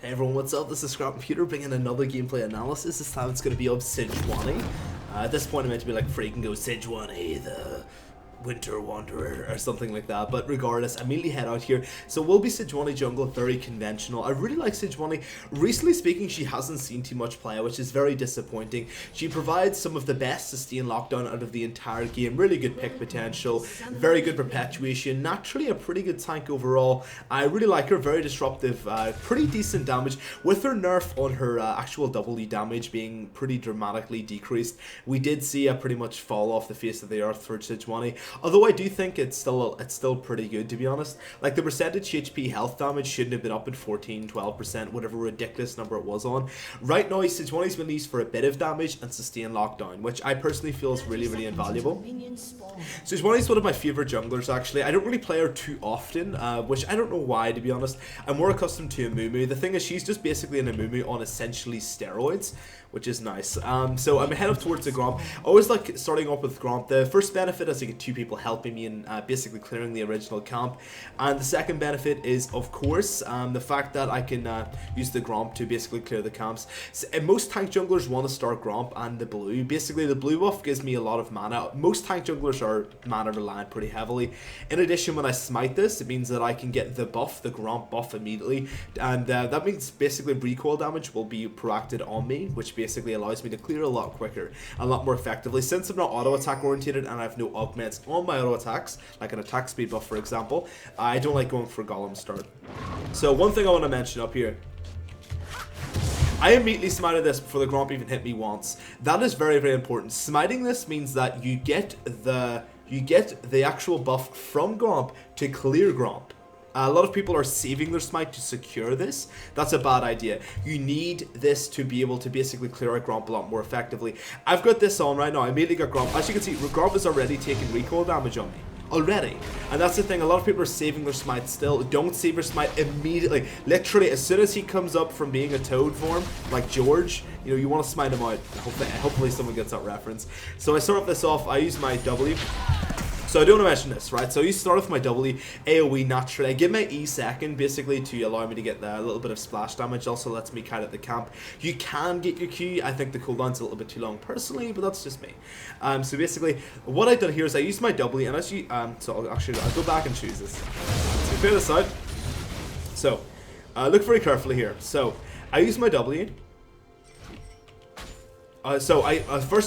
Hey everyone, what's up? This is ScrapComputer bringing another gameplay analysis. This time it's going to be of Sejuani. At this point I'm meant to be like freaking go Sejuani, the Winter Wanderer or something like that, but regardless, I immediately head out here. So we'll be Sejuani jungle, very conventional. I really like Sejuani. Recently speaking, she hasn't seen too much play, which is very disappointing. She provides some of the best sustain lockdown out of the entire game. Really good pick potential, very good perpetuation, naturally a pretty good tank overall. I really like her, very disruptive, pretty decent damage, with her nerf on her actual W damage being pretty dramatically decreased. We did see a pretty much fall off the face of the earth for Sejuani. Although I do think it's still pretty good, to be honest. Like the percentage HP health damage shouldn't have been up at 14-12%, whatever ridiculous number it was on. Right now, Sejuani's been used for a bit of damage and sustain lockdown, which I personally feel is really, really invaluable. Sejuani's one of my favorite junglers, actually. I don't really play her too often, which I don't know why, to be honest. I'm more accustomed to Amumu. The thing is, she's just basically an Amumu on essentially steroids, which is nice. So I'm heading up towards the Gromp. I always like starting off with Gromp. The first benefit is I get two people helping me in basically clearing the original camp, and the second benefit is, of course, the fact that I can use the Gromp to basically clear the camps. So, most tank junglers want to start Gromp and the blue. Basically, the blue buff gives me a lot of mana. Most tank junglers are mana reliant pretty heavily. In addition, when I smite this, it means that I can get the buff, the Gromp buff, immediately, and that means basically recoil damage will be proacted on me, which basically allows me to clear a lot quicker, a lot more effectively. Since I'm not auto attack oriented and I have no augments on my auto attacks, like an attack speed buff for example, I don't like going for Golem start. So one thing I want to mention up here, I immediately smited this before the Gromp even hit me once. That is very, very important. Smiting this means that you get the actual buff from Gromp to clear Gromp. A lot of people are saving their smite to secure this. That's a bad idea. You need this to be able to basically clear out Gromp a lot more effectively. I've got this on right now. I immediately got Gromp. As you can see, Gromp is already taking recoil damage on me. Already. And that's the thing, a lot of people are saving their smite still. Don't save your smite immediately. Literally, as soon as he comes up from being a toad form, like George, you know, you want to smite him out. Hopefully someone gets that reference. So I start this off, I use my W. So I do want to mention this, right? So you start with my W, AoE naturally. I give my E second, basically, to allow me to get a little bit of splash damage. Also lets me kite at the camp. You can get your Q. I think the cooldown's a little bit too long personally, but that's just me. So basically, what I done here is I used my W, and as you, so I'll go back and choose this. So clear this out. So, look very carefully here. So, I use my W. First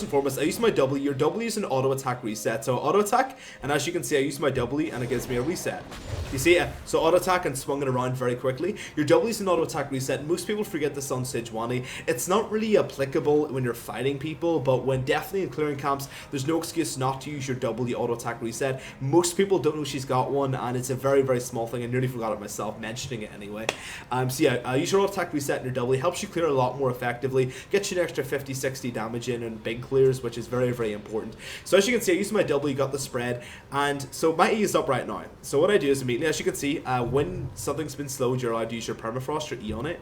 and foremost, I use my W. Your W is an auto attack reset. So auto attack, and as you can see, I use my W and it gives me a reset. You see, so auto attack and swung it around very quickly. Your W is an auto attack reset. Most people forget this on Sejuani. It's not really applicable when you're fighting people, but when definitely in clearing camps, there's no excuse not to use your W auto attack reset. Most people don't know she's got one, and it's a very, very small thing. I nearly forgot it myself, mentioning it anyway. So yeah, use your auto attack reset and your W. Helps you clear a lot more effectively. Gets you an extra 50-60 damage in big clears, which is very, very important. So as you can see, I used my W, got the spread, and so my E is up right now. So what I do is immediately, as you can see, when something's been slowed, you're allowed to use your permafrost or E on it.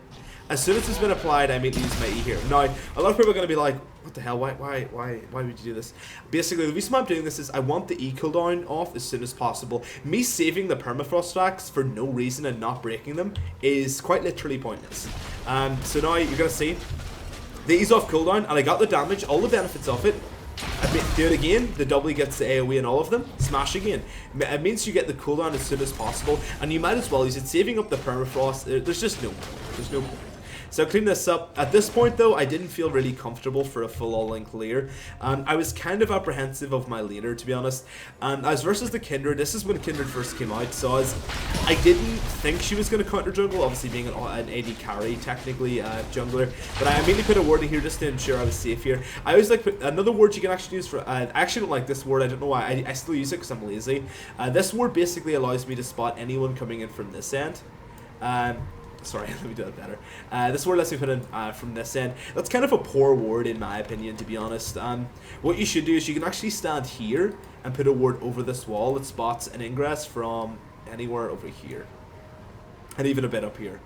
As soon as it's been applied, I immediately use my E here. Now, a lot of people are going to be like, what the hell, why would you do this? Basically, the reason why I'm doing this is I want the E cooldown off as soon as possible. Me saving the permafrost stacks for no reason and not breaking them is quite literally pointless. So now you're going to see the E's off cooldown, and I got the damage, all the benefits of it. I do it again, the W gets the AoE in all of them, smash again. It means you get the cooldown as soon as possible, and you might as well use it, saving up the permafrost. There's just no point. There's no point. So clean this up. At this point though, I didn't feel really comfortable for a full all-in clear. I was kind of apprehensive of my laner, to be honest. I was versus the Kindred. This is when Kindred first came out, so I didn't think she was going to counter jungle, obviously being an AD carry, technically, jungler. But I immediately put a ward in here just to ensure I was safe here. I always like put another word you can actually use for, I actually don't like this word, I don't know why, I still use it because I'm lazy. This word basically allows me to spot anyone coming in from this end. Sorry, let me do that better. This word lets me put in from this end. That's kind of a poor word in my opinion, to be honest. What you should do is you can actually stand here and put a word over this wall that spots an ingress from anywhere over here. and even a bit up here.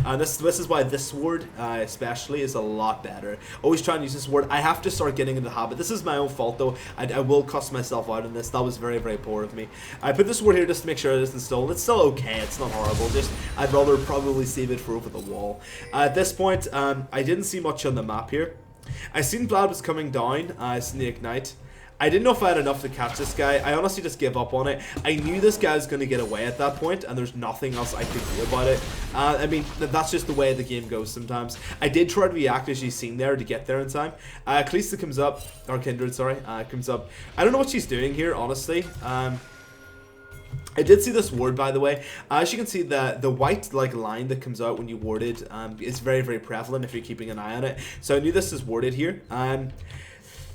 And this is why this ward especially is a lot better. Always try and use this ward. I have to start getting into the habit. This is my own fault though. I will cuss myself out on this. That was very, very poor of me. I put this ward here just to make sure it isn't stolen. It's still okay. It's not horrible. Just I'd rather probably save it for over the wall. At this point, I didn't see much on the map here. I seen Vlad was coming down. I seen the ignite. I didn't know if I had enough to catch this guy. I honestly just gave up on it. I knew this guy was going to get away at that point, and there's nothing else I could do about it. I mean, that's just the way the game goes sometimes. I did try to react, as you've seen there, to get there in time. Kalista comes up, or Kindred, sorry, comes up. I don't know what she's doing here, honestly. I did see this ward, by the way. As you can see, the white line that comes out when you warded is very, very prevalent if you're keeping an eye on it. So I knew this is warded here.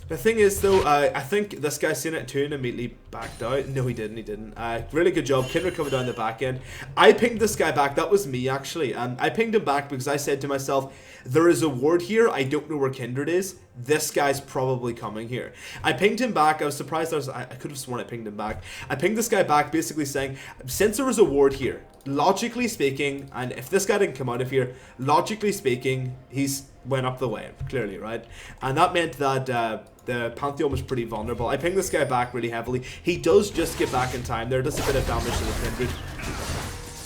The thing is, though, I think this guy seen it too and immediately backed out. No, he didn't. Really good job. Kindred coming down the back end. I pinged this guy back. That was me, actually. I pinged him back because I said to myself, there is a ward here. I don't know where Kindred is. This guy's probably coming here. I pinged him back. I was surprised. I could have sworn I pinged him back. I pinged this guy back basically saying, since there was a ward here, logically speaking, and if this guy didn't come out of here, logically speaking, he's went up the way, clearly, right? And that meant that the Pantheon was pretty vulnerable. I pinged this guy back really heavily. He does just get back in time there. Does a bit of damage to the Kindred.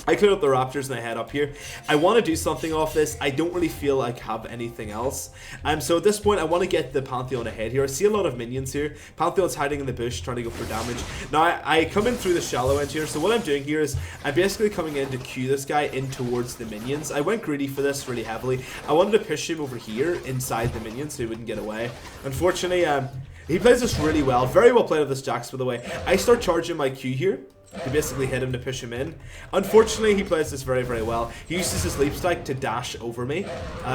I cleared up the Raptors and I head up here. I want to do something off this. I don't really feel like I have anything else. So at this point, I want to get the Pantheon ahead here. I see a lot of minions here. Pantheon's hiding in the bush, trying to go for damage. Now, I come in through the shallow end here. So what I'm doing here is I'm basically coming in to queue this guy in towards the minions. I went greedy for this really heavily. I wanted to push him over here inside the minions so he wouldn't get away. Unfortunately, he plays this really well. Very well played with this Jax, by the way. I start charging my Q here to basically hit him to push him in. Unfortunately, he plays this very, very well. He uses his leap strike to dash over me.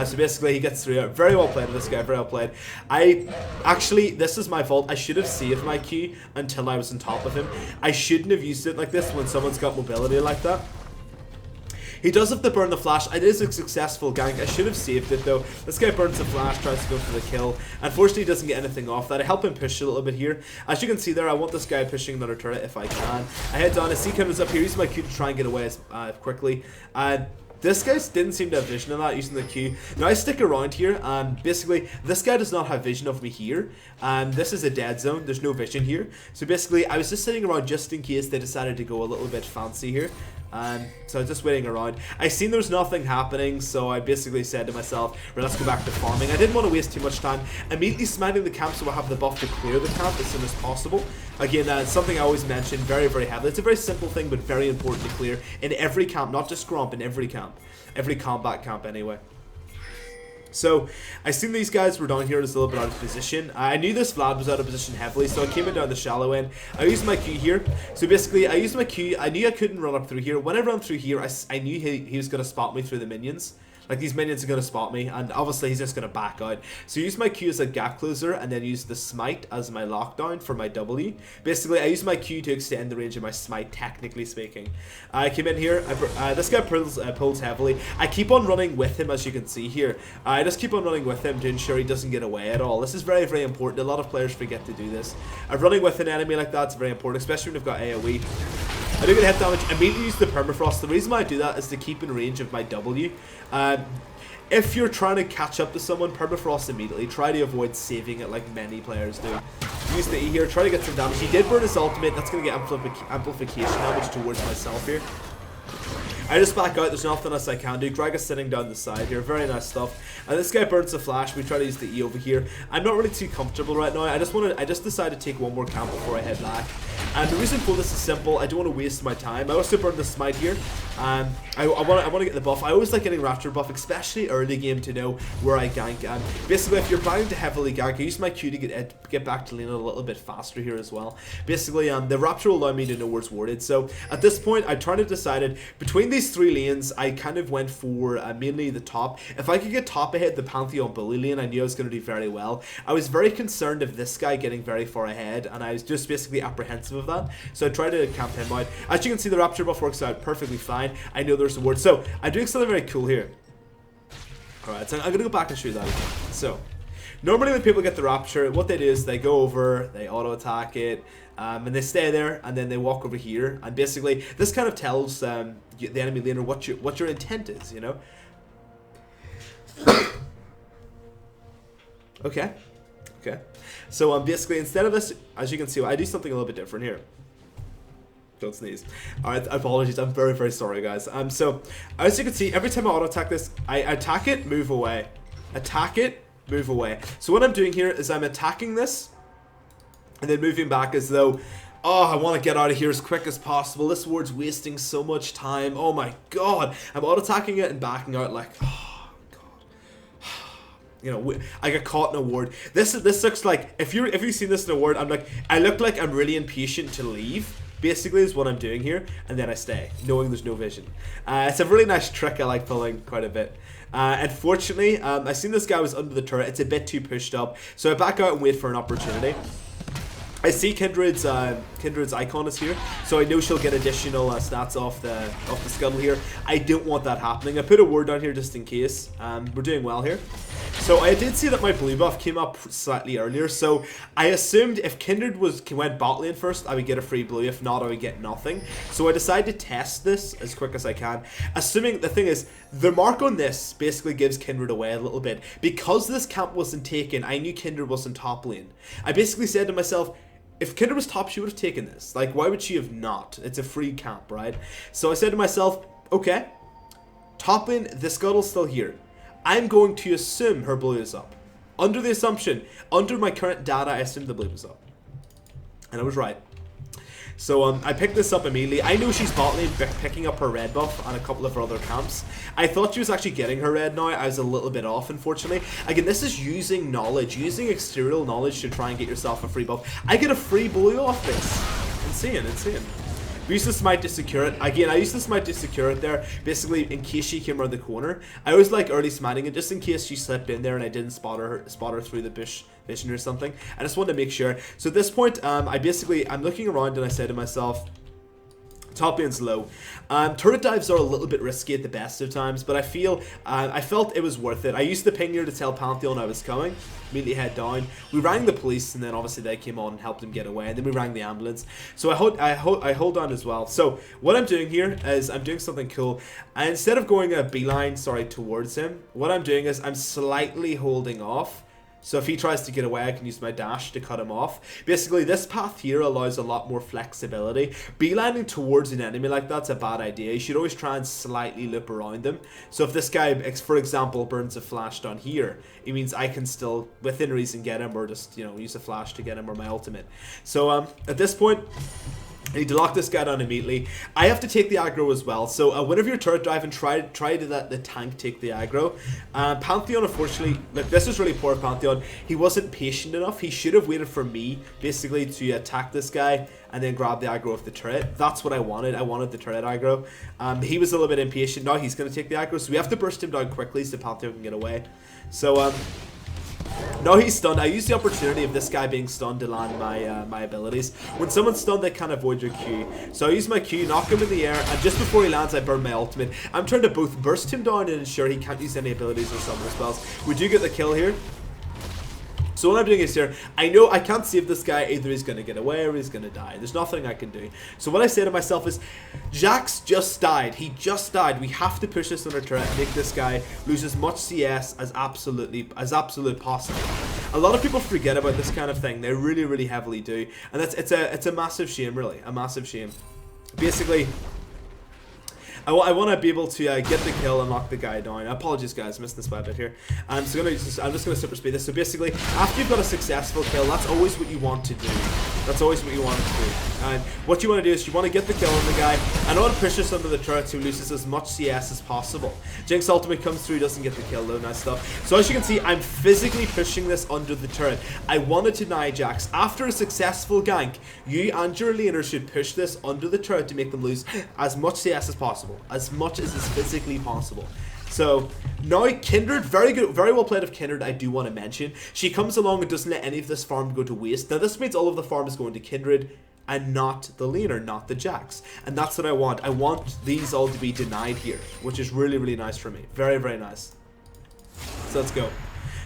So basically, he gets through it. Very well played with this guy, very well played. Actually, this is my fault. I should have saved my Q until I was on top of him. I shouldn't have used it like this when someone's got mobility like that. He does have to burn the flash. It is a successful gank. I should have saved it though. This guy burns the flash, tries to go for the kill. Unfortunately, he doesn't get anything off that. I help him push a little bit here. As you can see there, I want this guy pushing another turret if I can. I head down. I see Kindred's up here. Use my Q to try and get away quickly. This guy didn't seem to have vision of that using the Q. Now I stick around here and basically this guy does not have vision of me here. This is a dead zone. There's no vision here. So basically I was just sitting around just in case they decided to go a little bit fancy here. So I was just waiting around. I seen there's nothing happening, so I basically said to myself, right, let's go back to farming. I didn't want to waste too much time. Immediately smiting the camp so I have the buff to clear the camp as soon as possible. Again, it's something I always mention very, very heavily. It's a very simple thing, but very important to clear in every camp, not just Gromp, in every camp. Every combat camp anyway. So, I seen these guys were down here just a little bit out of position. I knew this Vlad was out of position heavily, so I came in down the shallow end. I used my Q here. So basically, I used my Q. I knew I couldn't run up through here. When I ran through here, I knew he was going to spot me through the minions. Like, these minions are going to spot me, and obviously he's just going to back out. So use my Q as a gap closer, and then use the smite as my lockdown for my W. Basically, I use my Q to extend the range of my smite, technically speaking. I came in here. This guy pulls heavily. I keep on running with him, as you can see here. I just keep on running with him to ensure he doesn't get away at all. This is very, very important. A lot of players forget to do this. Running with an enemy like that's very important, especially when they've got AoE. I do get hit damage. Immediately use the permafrost. The reason why I do that is to keep in range of my W. If you're trying to catch up to someone, permafrost immediately. Try to avoid saving it like many players do. Use the E here. Try to get some damage. He did burn his ultimate. That's going to get amplification damage towards myself here. I just back out. There's nothing else I can do. Greg is sitting down the side here. Very nice stuff. And this guy burns the flash. We try to use the E over here. I'm not really too comfortable right now. I just decided to take one more camp before I head back. And the reason for this is simple. I don't want to waste my time. I also burned the smite here. I want to get the buff. I always like getting Raptor buff, especially early game, to know where I gank. And basically, if you're planning to heavily gank, I use my Q to get back to lane a little bit faster here as well. Basically, the Raptor will allow me to know where it's warded. So at this point, I tried to decide between these three lanes. I kind of went for mainly the top. If I could get top ahead the Pantheon bully lane, I knew I was going to do very well. I was very concerned of this guy getting very far ahead, and I was just basically apprehensive of that. So I tried to camp him out. As you can see, the Raptor buff works out perfectly fine. I know there's a ward. So I'm doing something very cool here. Alright, so I'm going to go back and show you that again. So normally when people get the Rapture, what they do is they go over, they auto-attack it, and they stay there, and then they walk over here, and basically this kind of tells the enemy laner what your intent is, you know. Okay. So basically, instead of this, as you can see, I do something a little bit different here. Don't sneeze. Alright, apologies. I'm very, very sorry, guys. So, as you can see, every time I auto-attack this, I attack it, move away. Attack it, move away. So what I'm doing here is I'm attacking this, and then moving back as though, oh, I want to get out of here as quick as possible. This ward's wasting so much time. Oh my god. I'm auto-attacking it and backing out like, oh god. You know, I got caught in a ward. This looks like, if you've seen this in a ward, I look like I'm really impatient to leave. Basically is what I'm doing here, and then I stay, knowing there's no vision. It's a really nice trick I like pulling quite a bit. Unfortunately, I seen this guy was under the turret. It's a bit too pushed up, so I back out and wait for an opportunity. I see Kindred's icon is here, so I know she'll get additional stats off the scuttle here. I don't want that happening. I put a ward down here just in case. We're doing well here. So I did see that my blue buff came up slightly earlier, so I assumed if Kindred went bot lane first, I would get a free blue. If not, I would get nothing. So I decided to test this as quick as I can, assuming the thing is, the mark on this basically gives Kindred away a little bit. Because this camp wasn't taken, I knew Kindred wasn't top lane. I basically said to myself, if Kindred was top, she would have taken this. Like, why would she have not? It's a free camp, right? So I said to myself, okay, top lane, the scuttle's still here. I'm going to assume her blue is up. Under the assumption, under my current data, I assumed the blue was up. And I was right. So I picked this up immediately. I know she's bot lane picking up her red buff on a couple of her other camps. I thought she was actually getting her red now. I was a little bit off, unfortunately. Again, this is using knowledge, using exterior knowledge to try and get yourself a free buff. I get a free blue off this. Insane. We used to smite to secure it. Again, I used to smite to secure it there, basically in case she came around the corner. I always like early smiting it just in case she slipped in there and I didn't spot her through the bush vision or something. I just wanted to make sure. So at this point, I'm looking around and I said to myself, top lane's low. Turret dives are a little bit risky at the best of times, but I felt it was worth it. I used the ping here to tell Pantheon I was coming. Immediately head down. We rang the police, and then obviously they came on and helped him get away. And then we rang the ambulance. So I hold on as well. So what I'm doing here is I'm doing something cool. And instead of going a beeline, towards him, what I'm doing is I'm slightly holding off. So if he tries to get away, I can use my dash to cut him off. Basically, this path here allows a lot more flexibility. Beelining towards an enemy like that's a bad idea. You should always try and slightly loop around them. So if this guy, for example, burns a flash down here, it means I can still, within reason, get him, or just, use a flash to get him, or my ultimate. So at this point, I need to lock this guy down immediately. I have to take the aggro as well. So whenever you're turret driving, try to let the tank take the aggro. Pantheon, unfortunately, look, this is really poor Pantheon. He wasn't patient enough. He should have waited for me, basically, to attack this guy and then grab the aggro of the turret. That's what I wanted. I wanted the turret aggro. He was a little bit impatient. Now he's going to take the aggro. So we have to burst him down quickly so Pantheon can get away. So, no, he's stunned. I use the opportunity of this guy being stunned to land my abilities. When someone's stunned, they can't avoid your Q. So I use my Q, knock him in the air, and just before he lands, I burn my ultimate. I'm trying to both burst him down and ensure he can't use any abilities or summoner spells. We do get the kill here. So what I'm doing is here, I know I can't save this guy. Either he's going to get away or he's going to die. There's nothing I can do. So what I say to myself is, Jax just died. He just died. We have to push this on our turret and make this guy lose as much CS as absolutely possible. A lot of people forget about this kind of thing. They really, really heavily do. And it's a massive shame, really. A massive shame. Basically, I want to be able to get the kill and knock the guy down. Apologies, guys, missed this by a bit here. I'm just going to super speed this. So basically, after you've got a successful kill, that's always what you want to do. That's always what you want to do. And what you want to do is you want to get the kill on the guy and I want to push this under the turret so he loses as much CS as possible. Jinx ultimate comes through, doesn't get the kill though, nice stuff. So as you can see, I'm physically pushing this under the turret. I wanted to deny Jax. After a successful gank, you and your laner should push this under the turret to make them lose as much CS as possible. As much as is physically possible. So now Kindred, very good, very well played of Kindred. I do want to mention she comes along and doesn't let any of this farm go to waste. Now this means all of the farm is going to Kindred and not the laner, not the Jax, and that's what I want. I want these all to be denied here, which is really, really nice for me. Very, very nice. So let's go.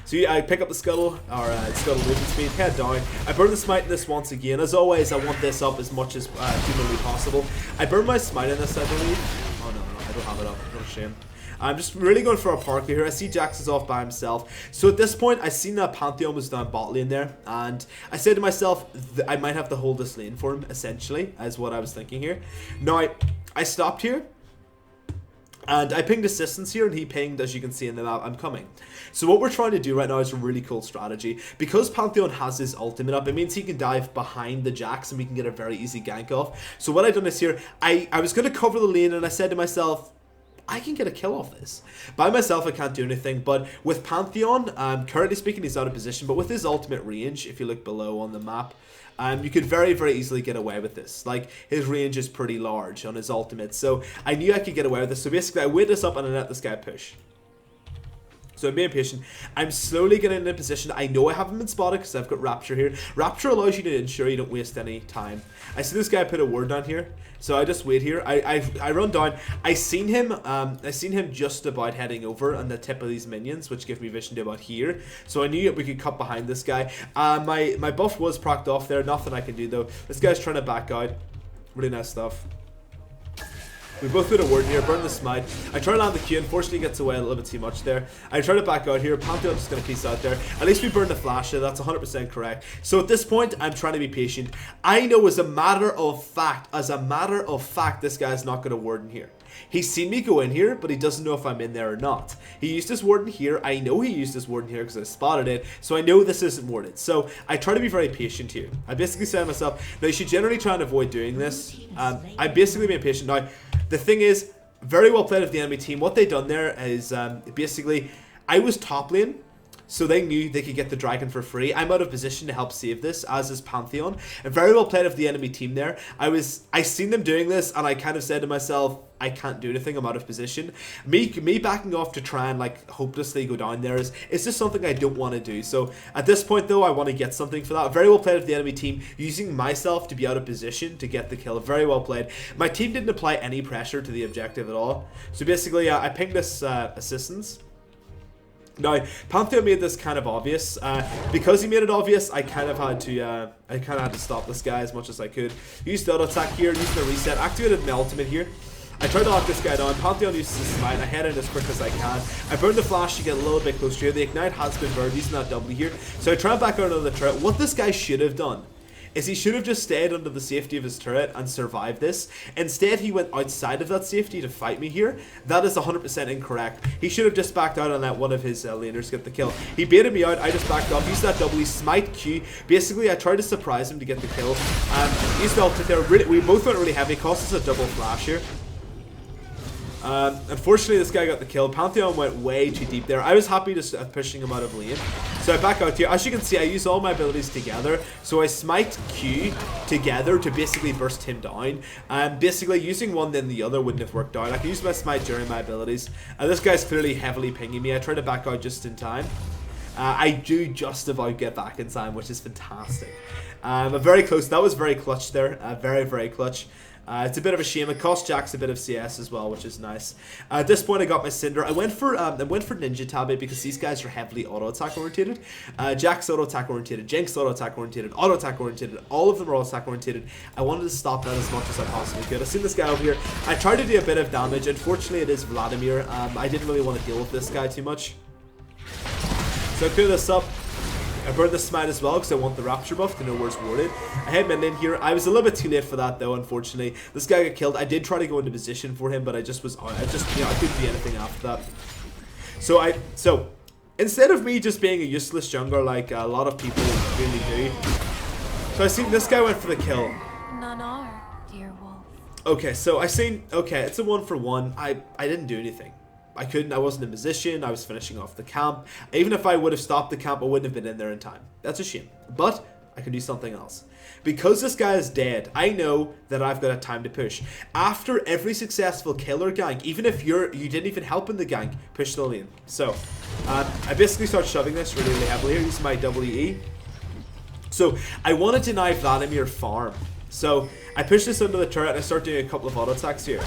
So yeah, I pick up the scuttle, or scuttle movement speed, head down. I burn the smite in this once again. As always, I want this up as much as humanly possible. I burn my smite in this, I believe. Oh no, I don't have it up. What a shame. I'm just really going for a park here. I see Jax is off by himself. So at this point, I seen that Pantheon was down bot lane there. And I said to myself, I might have to hold this lane for him, essentially, as what I was thinking here. Now, I stopped here. And I pinged assistance here, and he pinged, as you can see in the map, I'm coming. So what we're trying to do right now is a really cool strategy. Because Pantheon has his ultimate up, it means he can dive behind the Jax, and we can get a very easy gank off. So what I've done is here, I was going to cover the lane, and I said to myself, I can get a kill off this. By myself, I can't do anything, but with Pantheon, currently speaking, he's out of position, but with his ultimate range, if you look below on the map, you could very, very easily get away with this. Like, his range is pretty large on his ultimate, so I knew I could get away with this. So basically, I wait this up and I let this guy push. So I'm being patient. I'm slowly getting in a position. I know I haven't been spotted because I've got Rapture here. Rapture allows you to ensure you don't waste any time. I see this guy put a ward down here, so I just wait here. I run down. I seen him just about heading over on the tip of these minions, which give me vision to about here. So I knew that we could cut behind this guy. My buff was procced off there. Nothing I can do though. This guy's trying to back out. Really nice stuff. We both put a word here, burn the smite. I try to land the Q, unfortunately he gets away a little bit too much there. I try to back out here, Pantheon just going to piece out there. At least we burn the flash there, that's 100% correct. So at this point, I'm trying to be patient. I know as a matter of fact, this guy's not going to ward in here. He's seen me go in here, but he doesn't know if I'm in there or not. He used his ward in here. I know he used his ward in here because I spotted it. So I know this isn't warded. So I try to be very patient here. I basically say to myself, now you should generally try and avoid doing this. I'm basically being patient. Now, the thing is, very well played of the enemy team. What they done there is basically, I was top lane. So they knew they could get the dragon for free. I'm out of position to help save this, as is Pantheon. And very well played of the enemy team there. I seen them doing this, and I kind of said to myself, I can't do anything, I'm out of position. Me backing off to try and like hopelessly go down there is just something I don't want to do. So at this point though, I want to get something for that. Very well played of the enemy team, using myself to be out of position to get the kill. Very well played. My team didn't apply any pressure to the objective at all. So basically, I pinged this assistance. Now, Pantheon made this kind of obvious. Because he made it obvious, I kind of had to stop this guy as much as I could. Used the auto attack here, used the reset, activated my ultimate here. I tried to lock this guy down. Pantheon uses the smite. I head in as quick as I can. I burn the flash to get a little bit closer here. The ignite has been burned, using that W here. So I try and back out of the turret. What this guy should have done is he should have just stayed under the safety of his turret and survived this. Instead, he went outside of that safety to fight me here. That is 100% incorrect. He should have just backed out and let one of his laners get the kill. He baited me out. I just backed off. Used that W, smite Q. Basically, I tried to surprise him to get the kill. Used the ultimate there. We both went really heavy. Cost us a double flash here. Unfortunately, this guy got the kill. Pantheon went way too deep there. I was happy just pushing him out of lane. So I back out here. As you can see, I use all my abilities together. So I smite Q together to basically burst him down. Basically, using one then the other wouldn't have worked out. I can use my smite during my abilities. This guy's clearly heavily pinging me. I try to back out just in time. I do just about get back in time, which is fantastic. Very close. That was very clutch there. Very, very clutch. It's a bit of a shame. It cost Jax a bit of CS as well, which is nice. At this point, I got my Cinder. I went for Ninja Tabi because these guys are heavily auto attack oriented. Jax auto attack oriented, Jinx auto attack oriented, auto attack oriented. All of them are auto attack oriented. I wanted to stop that as much as I possibly could. I seen this guy over here. I tried to do a bit of damage. Unfortunately, it is Vladimir. I didn't really want to deal with this guy too much. So I clear this up. I burned the smite as well because I want the rapture buff to know where it's warded. I had mid in here. I was a little bit too late for that though, unfortunately. This guy got killed. I did try to go into position for him, but I couldn't do anything after that. So instead of me just being a useless jungler like a lot of people really do, so I seen this guy went for the kill. None are, dear wolf. Okay, so it's a 1-for-1. I didn't do anything. I wasn't in position, I was finishing off the camp. Even if I would have stopped the camp, I wouldn't have been in there in time. That's a shame. But I can do something else. Because this guy is dead, I know that I've got a time to push. After every successful kill or gank, even if you didn't even help in the gank, push the lane. So, I basically start shoving this really, really heavily here, using my WE. So, I want to deny Vladimir farm. So, I push this under the turret and I start doing a couple of auto attacks here.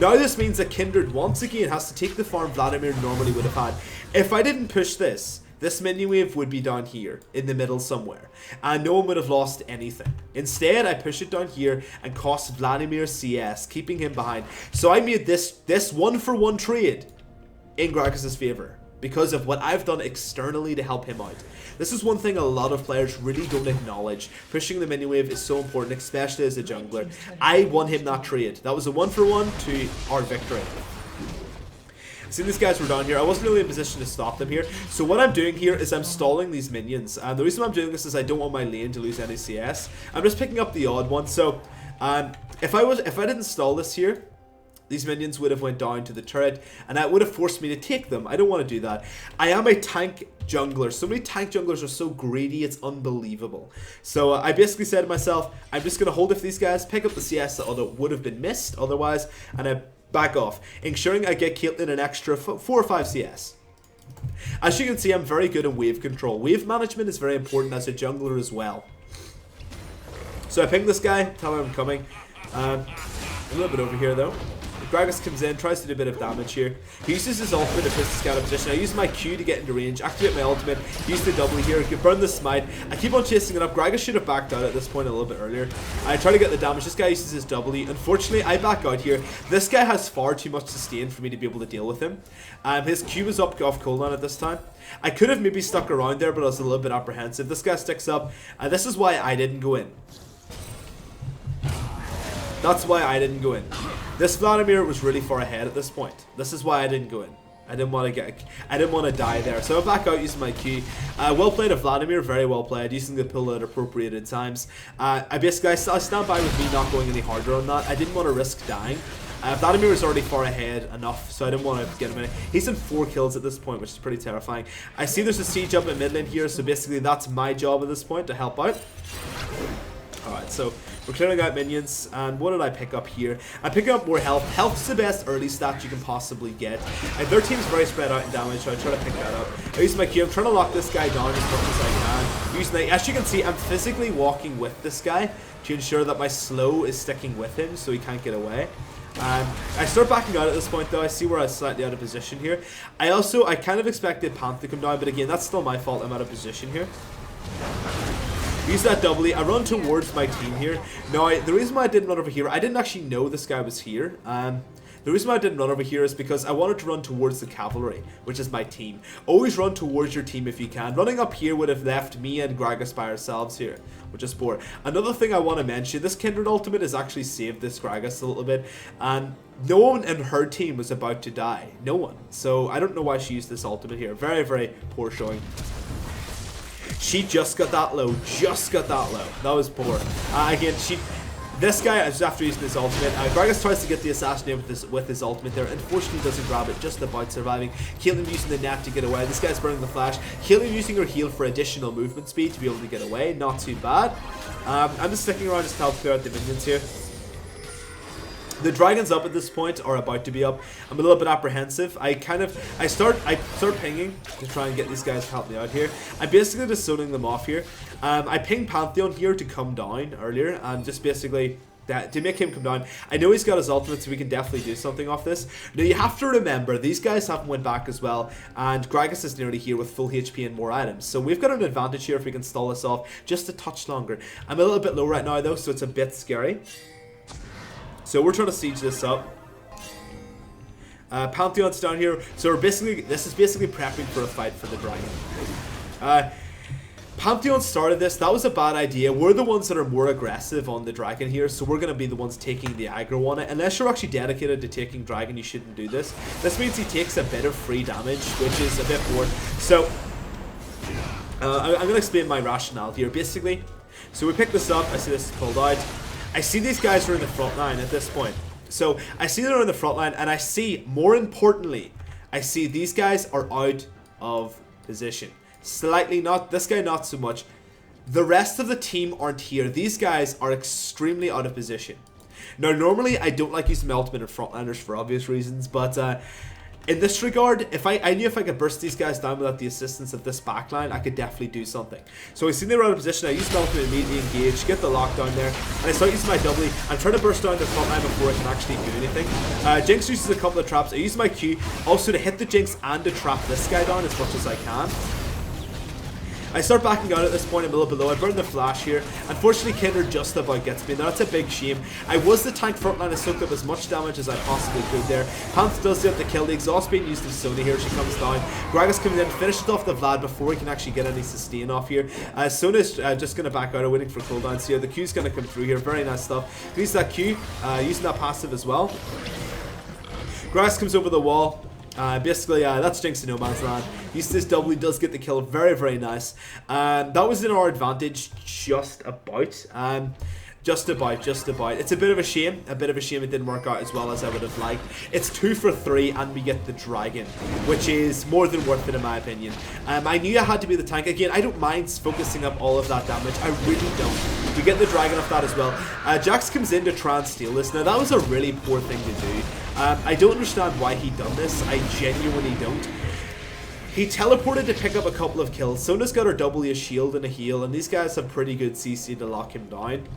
Now this means that Kindred once again has to take the farm Vladimir normally would have had. If I didn't push this, this minion wave would be down here in the middle somewhere, and no one would have lost anything. Instead, I push it down here and cost Vladimir CS, keeping him behind. So I made this 1-for-1 trade in Gragas' favor because of what I've done externally to help him out. This is one thing a lot of players really don't acknowledge. Pushing the minion wave is so important, especially as a jungler. I won him that trade. That was a 1-for-1 to our victory. See, these guys were down here. I wasn't really in a position to stop them here. So what I'm doing here is I'm stalling these minions. And the reason why I'm doing this is I don't want my lane to lose any CS. I'm just picking up the odd one. So if I didn't stall this here, these minions would have went down to the turret, and that would have forced me to take them. I don't want to do that. I am a tank jungler. So many tank junglers are so greedy, it's unbelievable. So I basically said to myself, I'm just going to hold if these guys, pick up the CS that would have been missed otherwise, and I back off, ensuring I get Caitlyn an extra 4 or 5 CS. As you can see, I'm very good in wave control. Wave management is very important as a jungler as well. So I ping this guy, tell him I'm coming. A little bit over here though. Gragas comes in, tries to do a bit of damage here. He uses his ultimate to push this guy out of position. I use my Q to get into range, activate my ultimate, use the W here, burn the smite. I keep on chasing it up. Gragas should have backed out at this point a little bit earlier. I try to get the damage. This guy uses his W. Unfortunately, I back out here. This guy has far too much sustain for me to be able to deal with him. His Q was up off cooldown at this time. I could have maybe stuck around there, but I was a little bit apprehensive. This guy sticks up, and this is why I didn't go in. That's why I didn't go in. This Vladimir was really far ahead at this point. This is why I didn't go in. I didn't want to die there. So I back out using my Q. Well played of Vladimir, very well played, using the pull at appropriated times. I stand by with me not going any harder on that. I didn't want to risk dying. Vladimir was already far ahead enough, so I didn't want to get him in. He's in 4 kills at this point, which is pretty terrifying. I see there's a siege up in mid lane here, so basically that's my job at this point, to help out. Alright, so we're clearing out minions, and what did I pick up here? I'm picking up more health. Health's the best early stat you can possibly get. And their team's very spread out in damage, so I try to pick that up. I use my Q. I'm trying to lock this guy down as much as I can. Using as you can see, I'm physically walking with this guy to ensure that my slow is sticking with him so he can't get away. I start backing out at this point though. I see where I was slightly out of position here. I kind of expected Panth to come down, but again, that's still my fault. I'm out of position here. Use that doubly. I run towards my team here. Now, the reason why I didn't run over here, I didn't actually know this guy was here. The reason why I didn't run over here is because I wanted to run towards the cavalry, which is my team. Always run towards your team if you can. Running up here would have left me and Gragas by ourselves here, which is poor. Another thing I want to mention, this Kindred ultimate has actually saved this Gragas a little bit, and no one in her team was about to die. No one. So I don't know why she used this ultimate here. Very, very poor showing. She just got that low. Just got that low. That was poor. Again, this guy is after using his ultimate. Gragas tries to get the assassinate with his ultimate there. Unfortunately, doesn't grab it. Just about surviving. Caitlyn using the net to get away. This guy's burning the flash. Caitlyn using her heal for additional movement speed to be able to get away. Not too bad. I'm just sticking around just to help clear out the minions here. The dragons up at this point are about to be up. I'm a little bit apprehensive. I start pinging to try and get these guys to help me out here. I'm basically just zoning them off here. I pinged Pantheon here to come down earlier, and just basically to make him come down. I know he's got his ultimate, so we can definitely do something off this. Now you have to remember, these guys haven't went back as well, and Gragas is nearly here with full HP and more items. So we've got an advantage here if we can stall this off just a touch longer. I'm a little bit low right now though, so it's a bit scary. So we're trying to siege this up. Pantheon's down here. So this is basically prepping for a fight for the dragon. Pantheon started this. That was a bad idea. We're the ones that are more aggressive on the dragon here, so we're going to be the ones taking the aggro on it. Unless you're actually dedicated to taking dragon, you shouldn't do this. This means he takes a bit of free damage, which is a bit bored. So I'm going to explain my rationale here. Basically, so we pick this up. I see this is pulled out. I see these guys are in the front line at this point. So I see they're in the front line, and I see, more importantly, I see these guys are out of position. Slightly, not this guy, not so much. The rest of the team aren't here. These guys are extremely out of position. Now, normally I don't like using my ultimate in frontliners for obvious reasons, but in this regard, I knew if I could burst these guys down without the assistance of this backline, I could definitely do something. So I see they were out of position. I used my ultimate to immediately engage, get the lockdown there, and I start using my doubly. I'm trying to burst down the front line before I can actually do anything. Jinx uses a couple of traps. I use my Q also to hit the Jinx and to trap this guy down as much as I can. I start backing out at this point. I'm a little bit low. I burn the flash here. Unfortunately, Kinder just about gets me. Now, that's a big shame. I was the tank frontline. I soaked up as much damage as I possibly could there. Panth does get the kill. The exhaust being used of Sony here. She comes down. Gragas comes in, finishes off the Vlad before he can actually get any sustain off here. Sona's just going to back out, waiting for cooldowns here. The Q's going to come through here. Very nice stuff. Use that Q, using that passive as well. Gragas comes over the wall. Basically, that's Jinx in no man's land. Uses this W, does get the kill. Very, very nice. That was in our advantage just about. Just about. It's a bit of a shame. A bit of a shame it didn't work out as well as I would have liked. It's 2 for 3 and we get the dragon, which is more than worth it in my opinion. I knew I had to be the tank. Again, I don't mind focusing up all of that damage. I really don't. We get the dragon off that as well. Jax comes in to try and steal this. Now, that was a really poor thing to do. I don't understand why he done this. I genuinely don't. He teleported to pick up a couple of kills. Sona's got her W, a shield, and a heal, and these guys have pretty good CC to lock him down.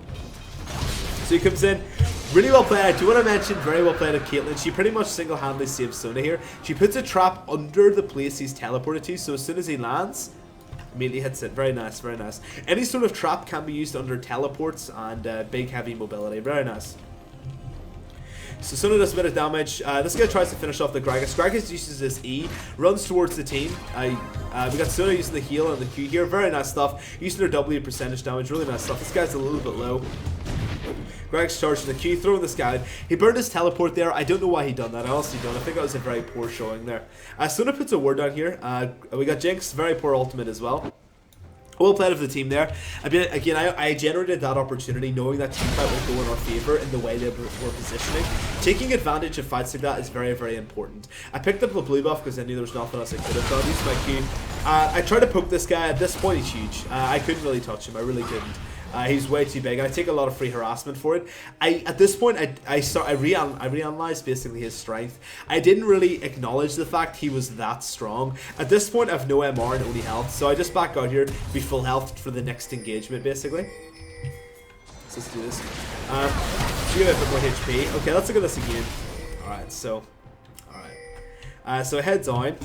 So he comes in, really well played. I do want to mention, very well played of Caitlyn. She pretty much single-handedly saves Sona here. She puts a trap under the place he's teleported to, so as soon as he lands, immediately hits it. Very nice, very nice. Any sort of trap can be used under teleports and big heavy mobility. Very nice. So Sona does a bit of damage. This guy tries to finish off the Gragas. Gragas uses his E, runs towards the team. We got Sona using the heal and the Q here. Very nice stuff. Using their W percentage damage. Really nice stuff. This guy's a little bit low. Gragas charging the Q, throwing this guy. He burned his teleport there. I don't know why he done that. I honestly don't. I think that was a very poor showing there. Sona puts a ward down here. We got Jinx. Very poor ultimate as well. Well played of the team there. Again, I generated that opportunity knowing that team fight would go in our favour in the way they were positioning. Taking advantage of fights like that is very, very important. I picked up the blue buff because I knew there was nothing else I could have done. Used my Q. I tried to poke this guy. At this point, he's huge. I couldn't really touch him. I really couldn't. He's way too big. I take a lot of free harassment for it. At this point, I reanalyzed basically his strength. I didn't really acknowledge the fact he was that strong. At this point, I have no MR and only health, so I just back out here, be full health for the next engagement, basically. So let's do this. So give it a bit more HP. Okay, let's look at this again. Alright, so... Alright. So head down.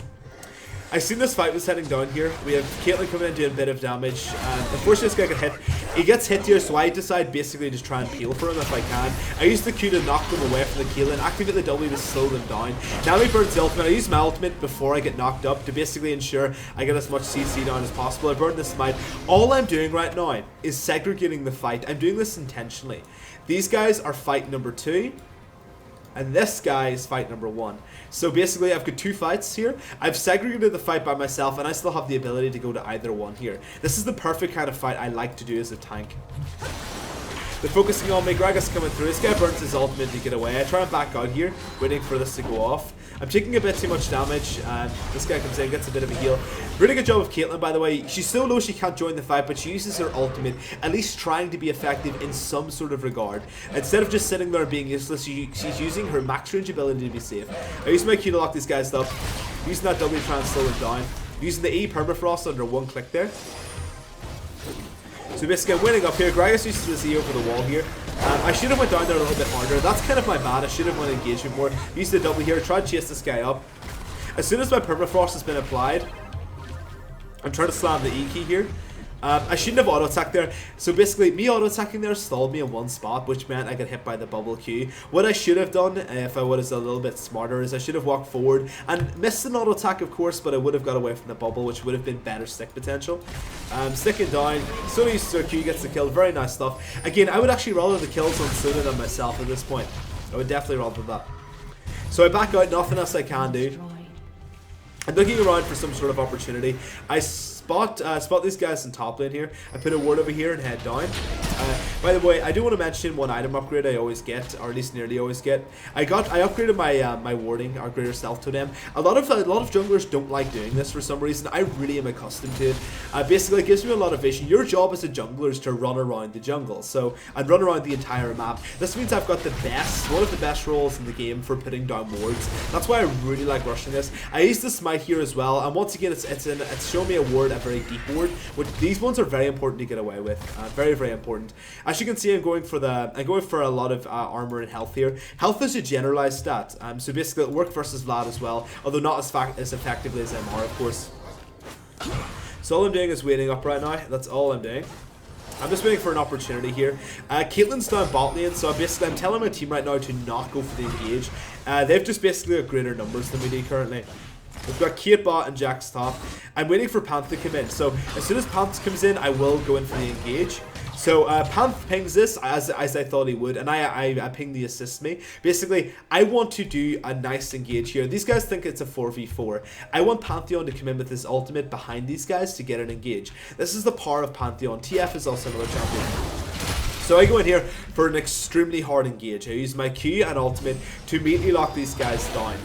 I seen this fight was heading down here. We have Caitlyn coming in doing a bit of damage. Unfortunately, this guy got hit. He gets hit here, so I decide basically to try and peel for him if I can. I use the Q to knock them away from the Caitlyn, activate the W to slow them down. Now he burns the ultimate. I use my ultimate before I get knocked up to basically ensure I get as much CC down as possible. I burn the smite. All I'm doing right now is segregating the fight. I'm doing this intentionally. These guys are fight number 2. And this guy is fight number 1. So basically, I've got 2 fights here. I've segregated the fight by myself, and I still have the ability to go to either one here. This is the perfect kind of fight I like to do as a tank. They're focusing on me. Gragas coming through. This guy burns his ultimate to get away. I try and back out here, waiting for this to go off. I'm taking a bit too much damage. This guy comes in, gets a bit of a heal. Really good job of Caitlyn, by the way. She's so low she can't join the fight, but she uses her ultimate, at least trying to be effective in some sort of regard. Instead of just sitting there being useless, she's using her max range ability to be safe. I use my Q to lock these guys up. Using that W to try and slow them down. Using the E permafrost under 1 click there. So basically I'm winning up here. Gragas uses the Z over the wall here. I should have went down there a little bit harder. That's kind of my bad. I should have went engagement more. Used the W here. Tried to chase this guy up. As soon as my permafrost has been applied, I'm trying to slam the E key here. I shouldn't have auto-attacked there. So basically, me auto-attacking there stalled me in one spot, which meant I got hit by the bubble Q. What I should have done, if I was a little bit smarter, is I should have walked forward and missed an auto-attack, of course, but I would have got away from the bubble, which would have been better stick potential. Sticking down, Sona uses her Q, gets the kill. Very nice stuff. Again, I would actually rather the kills on Sona than myself at this point. I would definitely rather that. So I back out, nothing else I can do. I'm looking around for some sort of opportunity. I spot these guys in top lane here. I put a ward over here and head down. By the way, I do want to mention one item upgrade I always get, or at least nearly always get. I upgraded my my warding, our greater stealth totem. A lot of junglers don't like doing this for some reason. I really am accustomed to it. Basically, it gives me a lot of vision. Your job as a jungler is to run around the jungle, so I'd run around the entire map. This means I've got one of the best roles in the game for putting down wards. That's why I really like rushing this. I use the smite here as well, and once again, it's showing me a ward, a very deep ward. Which these ones are very important to get away with. Very, very important. As you can see, I'm going for a lot of armor and health here. Health is a generalized stat, so basically it'll work versus Vlad as well, although not as effectively as MR, of course. So So all I'm doing is waiting up right now. That's all I'm doing. I'm just waiting for an opportunity here. Caitlyn's down bot lane, so I'm telling my team right now to not go for the engage. They've just basically got greater numbers than we do currently. We've got Kate bot and Jack's top. I'm waiting for Panth to come in, so as soon as Panth comes in, I will go in for the engage. So Panth pings this as I thought he would, and I ping the assist me. Basically, I want to do a nice engage here. These guys think it's a 4v4. I want Pantheon to come in with his ultimate behind these guys to get an engage. This is the power of Pantheon. TF is also another champion. So I go in here for an extremely hard engage. I use my Q and ultimate to immediately lock these guys down.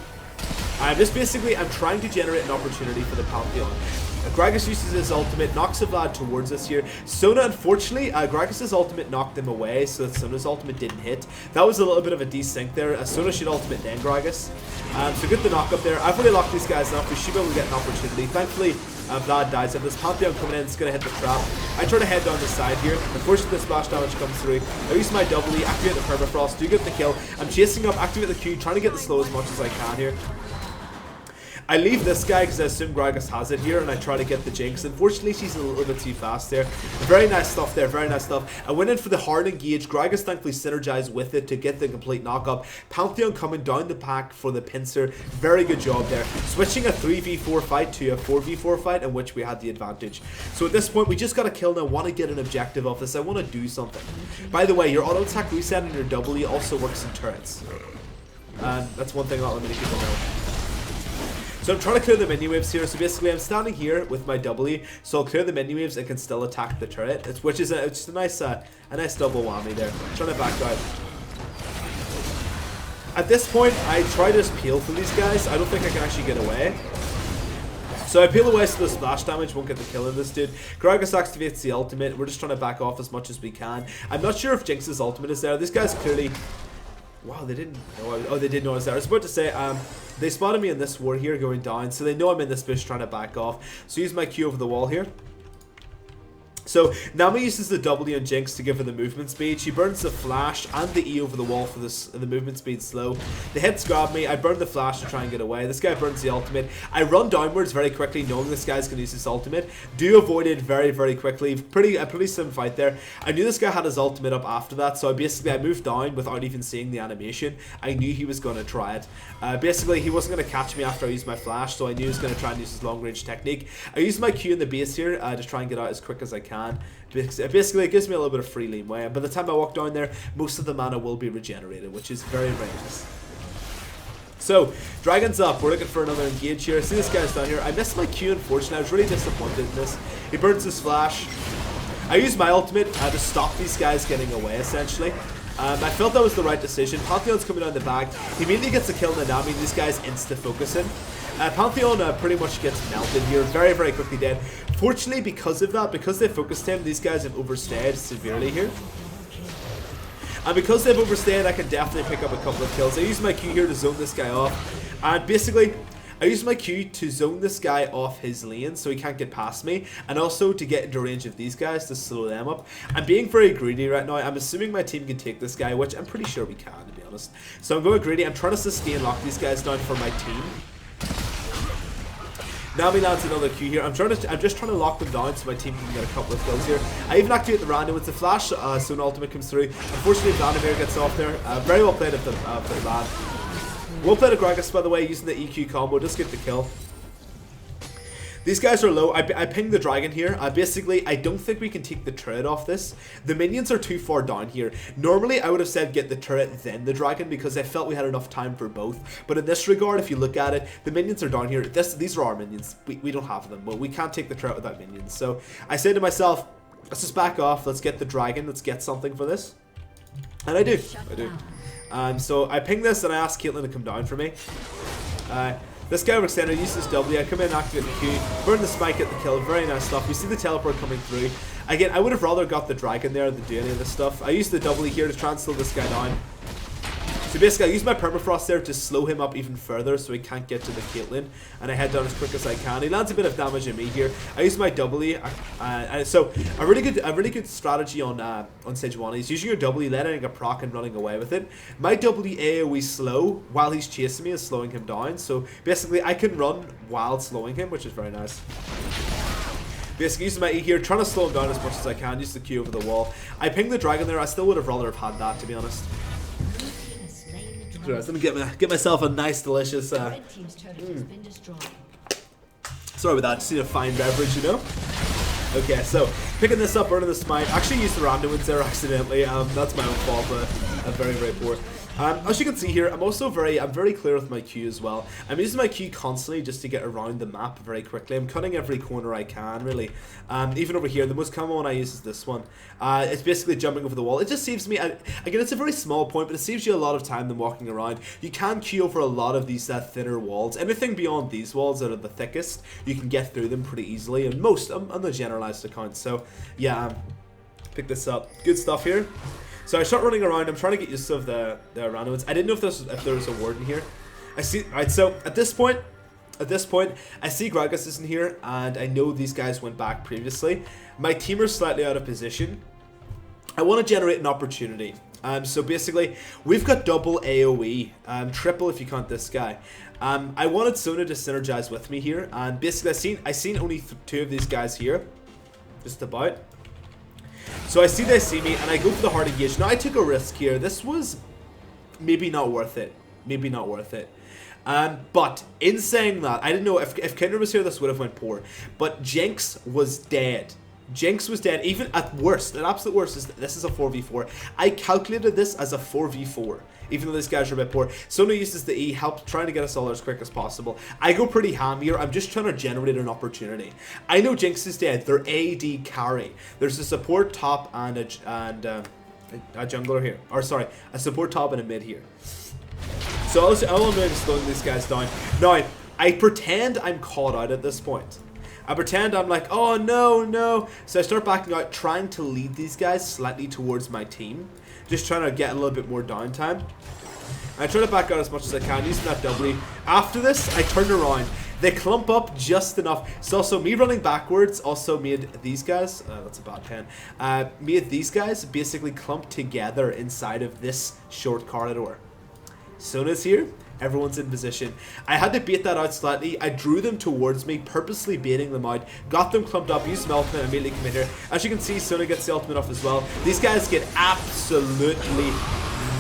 I'm trying to generate an opportunity for the Pantheon. Gragas uses his ultimate, knocks a Vlad towards us here. Sona, unfortunately, Gragas' ultimate knocked him away, so that Sona's ultimate didn't hit. That was a little bit of a desync there. Sona should ultimate then Gragas. So get the knock up there. I've already locked these guys up. We should be able to get an opportunity. Thankfully, Vlad dies. If this Pantheon coming in, it's going to hit the trap. I try to head down the side here. Unfortunately, the splash damage comes through. I use my W, activate the permafrost, do get the kill. I'm chasing up, activate the Q, trying to get the slow as much as I can here. I leave this guy because I assume Gragas has it here, and I try to get the Jinx. Unfortunately, she's a little bit too fast there. Very nice stuff there, very nice stuff. I went in for the hard engage. Gragas thankfully synergized with it to get the complete knock-up. Pantheon coming down the pack for the pincer. Very good job there. Switching a 3v4 fight to a 4v4 fight in which we had the advantage. So at this point, we just got to kill now. I want to get an objective off this. I want to do something. By the way, your auto attack reset and your W also works in turrets. And that's one thing not many people know. So I'm trying to clear the minion waves here. So basically, I'm standing here with my W, so I'll clear the minion waves and can still attack the turret. Which is it's a nice double whammy there. I'm trying to back out. At this point, I try to just peel through these guys. I don't think I can actually get away. So I peel away so the splash damage won't get the kill in this dude. Gragas activates the ultimate. We're just trying to back off as much as we can. I'm not sure if Jinx's ultimate is there. These guys clearly... Wow, they didn't know. Oh, they did know I was there. I was about to say, they spotted me in this ward here going down, so they know I'm in this bush trying to back off. So use my Q over the wall here. So Nami uses the W on Jinx to give her the movement speed. She burns the flash and the E over the wall for the movement speed slow. The hits grab me. I burn the flash to try and get away. This guy burns the ultimate. I run downwards very quickly, knowing this guy's going to use his ultimate. Do avoid it very, very quickly. A pretty sim fight there. I knew this guy had his ultimate up after that, so I moved down without even seeing the animation. I knew he was going to try it. Basically, he wasn't going to catch me after I used my flash, so I knew he was going to try and use his long range technique. I used my Q in the base here to try and get out as quick as I can. Basically, it gives me a little bit of free leeway, and by the time I walk down there, most of the mana will be regenerated, which is very, very nice. So, Dragon's up. We're looking for another engage here. See this guy's down here. I missed my Q, unfortunately. I was really disappointed in this. He burns his flash. I used my ultimate to stop these guys getting away, essentially. I felt that was the right decision. Pantheon's coming down the back. He immediately gets a kill on the Nami. These guys insta-focusing. Pantheon pretty much gets melted here. Very, very quickly dead. Fortunately, because of that, because they focused him, these guys have overstayed severely here. And because they've overstayed, I can definitely pick up a couple of kills. I use my Q here to zone this guy off. And basically, I use my Q to zone this guy off his lane so he can't get past me, and also to get into range of these guys to slow them up. I'm being very greedy right now. I'm assuming my team can take this guy, which I'm pretty sure we can, to be honest. So I'm going greedy. I'm trying to sustain lock these guys down for my team. Nami lands another Q here. I'm just trying to lock them down so my team can get a couple of kills here. I even activate the random with the flash, so an ultimate comes through. Unfortunately, Vladimir gets off there. Very well played of the Vlad. Well played of Gragas, by the way, using the EQ combo. Just get the kill. These guys are low. I pinged the dragon here. Basically, I don't think we can take the turret off this. The minions are too far down here. Normally, I would have said get the turret, then the dragon, because I felt we had enough time for both. But in this regard, if you look at it, the minions are down here. These are our minions. We don't have them. Well, we can't take the turret without minions. So I said to myself, let's just back off. Let's get the dragon. Let's get something for this. And I do. So I ping this and I ask Caitlyn to come down for me. This guy overextended, uses W. I come in, activate the Q, burn the spike, get the kill. Very nice stuff. We see the teleport coming through. Again, I would have rather got the dragon there than do any of this stuff. I used the W here to try and slow this guy down. So basically, I use my permafrost there to slow him up even further so he can't get to the Caitlyn, and I head down as quick as I can. He lands a bit of damage on me here. I use my W, so a really good strategy on Sejuani is using your W, letting a proc and running away with it. My W AoE slow while he's chasing me is slowing him down, so basically I can run while slowing him, which is very nice. Basically using my E here, trying to slow him down as much as I can, use the Q over the wall. I pinged the dragon there, I still would have rather have had that, to be honest. Let me get myself a nice, delicious... Sorry about that, just need a fine beverage, you know? Okay, so picking this up, earning the smite. Actually used the random ones there accidentally. That's my own fault, but I'm very, very poor. As you can see here, I'm very clear with my Q as well. I'm using my Q constantly just to get around the map very quickly. I'm cutting every corner I can, really. Even over here, the most common one I use is this one. It's basically jumping over the wall. It just saves me, again, it's a very small point, but it saves you a lot of time than walking around. You can Q over a lot of these thinner walls. Anything beyond these walls that are the thickest, you can get through them pretty easily, and most on the generalized account. So, yeah, pick this up. Good stuff here. So I start running around. I'm trying to get used to the random ones. I didn't know if there was a warden here. I see. Alright, so at this point, I see Gragas isn't here, and I know these guys went back previously. My team are slightly out of position. I want to generate an opportunity. So basically, we've got double AoE, triple if you count this guy. I wanted Sona to synergize with me here, and basically I seen only two of these guys here, just about. So I see they see me, and I go for the hard engage. Now I took a risk here. This was maybe not worth it. Maybe not worth it. But in saying that, I didn't know if Kendra was here, this would have went poor. But Jinx was dead. Jinx was dead. Even at worst, at absolute worst, this is a 4v4. I calculated this as a 4v4. Even though these guys are a bit poor. Sona uses the E, help trying to get us all as quick as possible. I go pretty ham here. I'm just trying to generate an opportunity. I know Jinx is dead. They're AD carry. There's a support top and a jungler here. Or sorry, a support top and a mid here. So all I'm doing is slowing these guys down. Now, I pretend I'm caught out at this point. I pretend I'm like, oh no, no. So I start backing out, trying to lead these guys slightly towards my team. Just trying to get a little bit more downtime. I try to back out as much as I can, using that W. After this, I turn around. They clump up just enough. So also me running backwards also made these guys, that's a bad pen, made these guys basically clump together inside of this short corridor. Sona's here. Everyone's in position. I had to bait that out slightly. I drew them towards me, purposely baiting them out. Got them clumped up, used my ultimate, and immediately come in here. As you can see, Sona gets the ultimate off as well. These guys get absolutely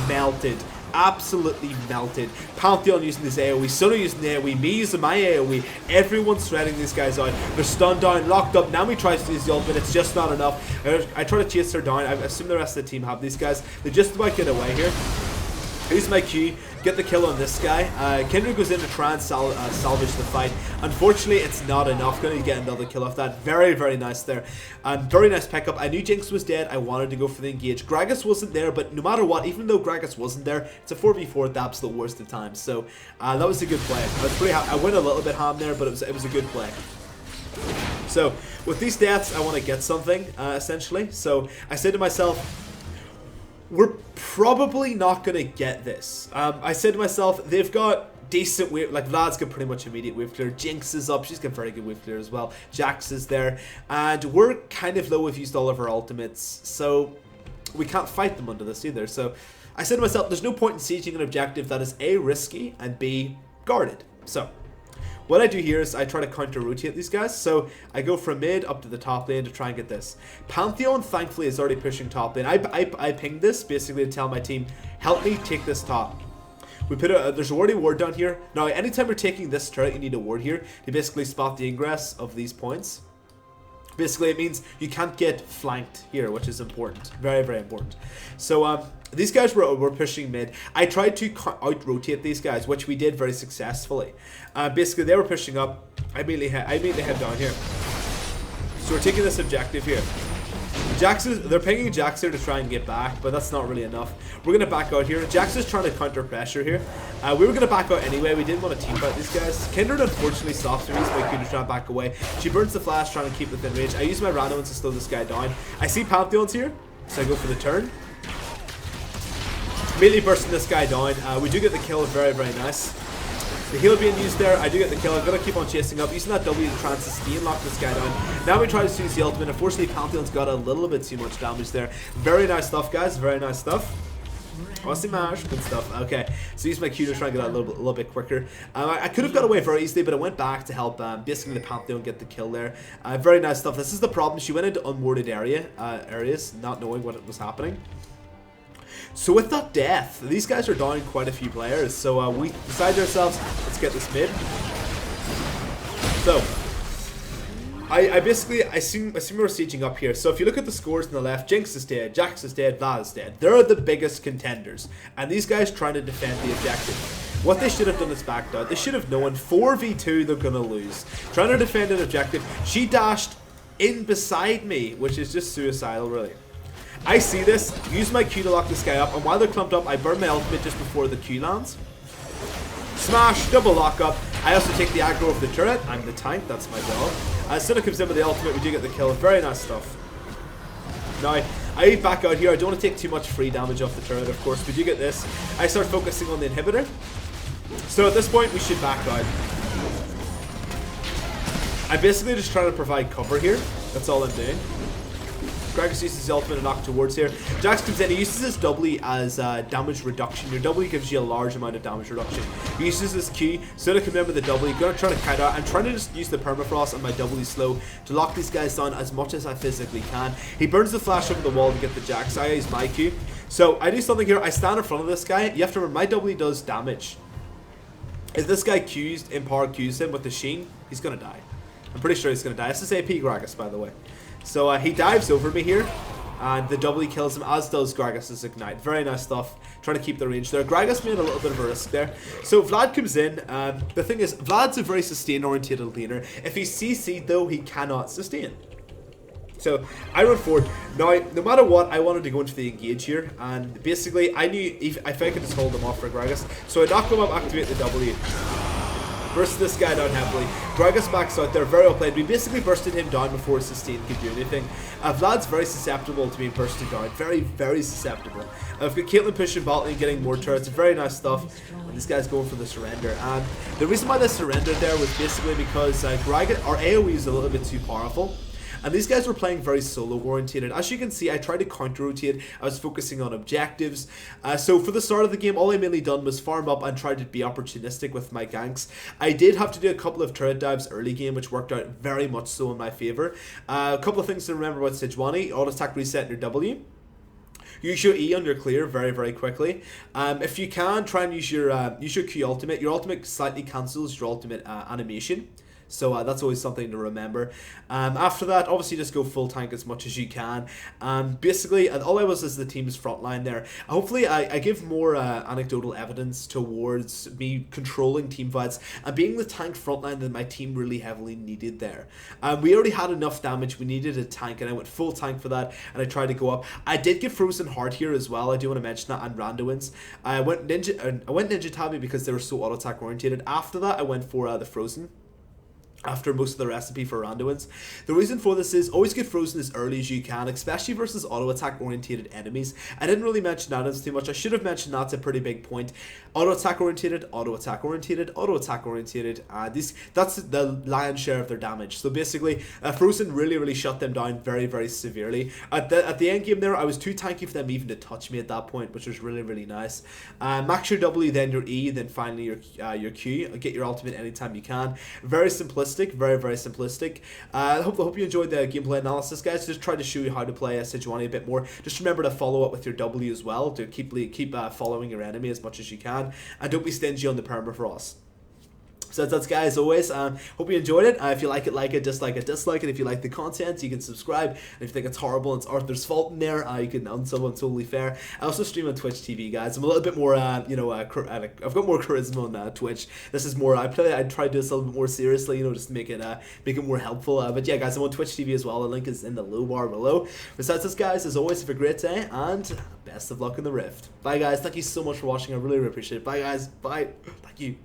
melted. Absolutely melted. Pantheon using his AoE, Sona using the AoE, me using my AoE. Everyone's threading these guys out. They're stunned down, locked up. Now he tries to use the ultimate. It's just not enough. I try to chase her down. I assume the rest of the team have these guys. They just about get away here. Use my Q, get the kill on this guy. Kendra goes in to try and salvage the fight. Unfortunately, it's not enough. Going to get another kill off that. Very, very nice there. Very nice pickup. I knew Jinx was dead. I wanted to go for the engage. Gragas wasn't there, but no matter what, even though Gragas wasn't there, it's a 4v4 at the absolute worst of times. So that was a good play. I was pretty happy. I went a little bit ham there, but it was a good play. So with these deaths, I want to get something essentially. So I said to myself, we're probably not going to get this. I said to myself, they've got decent wave, like Vlad's got pretty much immediate wave clear. Jinx is up, she's got very good wave clear as well. Jax is there, and we're kind of low, we've used all of our ultimates, so we can't fight them under this either. So I said to myself, there's no point in sieging an objective that is A, risky, and B, guarded. So what I do here is I try to counter-rotate these guys. So I go from mid up to the top lane to try and get this. Pantheon, thankfully, is already pushing top lane. I pinged this basically to tell my team, help me take this top. We put there's already a ward down here. Now, anytime you're taking this turret, you need a ward here to basically spot the ingress of these points. Basically, it means you can't get flanked here, which is important. Very, very important. So, these guys were pushing mid. I tried to out-rotate these guys, which we did very successfully. Basically, they were pushing up. I immediately head down here. So we're taking this objective here. They're pinging Jax here to try and get back, but that's not really enough. We're going to back out here. Jax is trying to counter pressure here. We were going to back out anyway. We didn't want to team fight these guys. Kindred unfortunately stops me. He's my Q to try and back away. She burns the flash trying to keep within range. I use my random ones to slow this guy down. I see Pantheons here, so I go for the turn. Immediately bursting this guy down. We do get the kill. Very, very nice. The heal being used there, I do get the kill. I'm going to keep on chasing up, using that W to try and sustain lock this guy down. Now we try to use the ultimate. Unfortunately, Pantheon's got a little bit too much damage there. Very nice stuff, guys. Very nice stuff. Aussie mash, good stuff. Okay, so use my Q to try and get out a little bit quicker. I could have got away very easily, but I went back to help basically the Pantheon get the kill there. Very nice stuff. This is the problem. She went into unwarded areas, not knowing what was happening. So with that death, these guys are down quite a few players. So we decided ourselves, let's get this mid. So I assume we're sieging up here. So if you look at the scores on the left, Jinx is dead, Jax is dead, Vlad is dead. They're the biggest contenders. And these guys trying to defend the objective. What they should have done is backed out. They should have known 4v2 they're going to lose. Trying to defend an objective. She dashed in beside me, which is just suicidal, really. I see this, use my Q to lock this guy up, and while they're clumped up, I burn my ultimate just before the Q lands. Smash, double lock up. I also take the aggro of the turret. I'm the tank, that's my job. As Senna comes in with the ultimate, we do get the kill. Very nice stuff. Now, I back out here. I don't want to take too much free damage off the turret, of course. We do get this. I start focusing on the inhibitor. So at this point, we should back out. I'm basically just trying to provide cover here. That's all I'm doing. Gragas uses his ultimate and knock towards here. Jax comes in, he uses his W as damage reduction. Your W gives you a large amount of damage reduction. He uses his Q, so to come in with the W, gonna try to kite out. I'm trying to just use the permafrost on my W slow to lock these guys down as much as I physically can. He burns the flash over the wall to get the Jax. I use my Q. So I do something here, I stand in front of this guy. You have to remember, my W does damage. If this guy Q's, Empower Q's him with the Sheen, he's gonna die. I'm pretty sure he's gonna die. This is AP Gragas, by the way. So he dives over me here, and the W kills him, as does Gragas' Ignite. Very nice stuff, trying to keep the range there. Gragas made a little bit of a risk there. So Vlad comes in. The thing is, Vlad's a very sustain-oriented laner. If he's CC'd though, he cannot sustain. So I run forward. Now, no matter what, I wanted to go into the engage here, and basically I knew if I could just hold him off for Gragas. So I knock him up, activate the W. Burst this guy down heavily. Gragas backs out there, very well played. We basically bursted him down before Sustain could do anything. Vlad's very susceptible to being bursted down. Very, very susceptible. I've got Caitlyn pushing bot lane, getting more turrets. Very nice stuff. And this guy's going for the surrender. And the reason why they surrendered there was basically because Gragas, our AoE is a little bit too powerful. And these guys were playing very solo orientated. As you can see, I tried to counter rotate. I was focusing on objectives. So for the start of the game, all I mainly done was farm up and try to be opportunistic with my ganks. I did have to do a couple of turret dives early game, which worked out very much so in my favor. A couple of things to remember about Sejuani: auto attack reset your W. Use your E on your clear very, very quickly. If you can, try and use your Q ultimate. Your ultimate slightly cancels your ultimate animation. So that's always something to remember. After that, obviously just go full tank as much as you can. Basically, all I was is the team's front line there. Hopefully, I give more anecdotal evidence towards me controlling team fights and being the tank front line that my team really heavily needed there. We already had enough damage. We needed a tank, and I went full tank for that, and I tried to go up. I did get Frozen Heart here as well. I do want to mention that, and Randuin's. I went Ninja Tabi because they were so auto attack orientated. After that, I went for the Frozen. After most of the recipe for Randuin's. The reason for this is always get frozen as early as you can, especially versus auto attack oriented enemies. I didn't really mention that too much. I should have mentioned that's a pretty big point. Auto attack oriented, auto attack oriented, auto attack oriented. That's the lion's share of their damage. So basically, Frozen really shut them down very, very severely. At the end game there, I was too tanky for them even to touch me at that point, which was really nice. Max your W, then your E, then finally your Q. Get your ultimate anytime you can. Very simplistic. Very simplistic. I hope you enjoyed the gameplay analysis, guys. Just try to show you how to play Sejuani a bit more. Just remember to follow up with your W as well to keep following your enemy as much as you can, and don't be stingy on the permafrost. So that's guys, as always. Hope you enjoyed it. If you like it, dislike it, dislike it. If you like the content, you can subscribe. And if you think it's horrible and it's Arthur's fault in there, you can unsub on Totally Fair. I also stream on Twitch TV, guys. I'm a little bit more, I've got more charisma on Twitch. This is more, I try to do this a little bit more seriously, just to make it more helpful. But yeah, guys, I'm on Twitch TV as well. The link is in the low bar below. Besides this, guys, as always, have a great day and best of luck in the Rift. Bye, guys. Thank you so much for watching. I really appreciate it. Bye, guys. Bye. Thank you.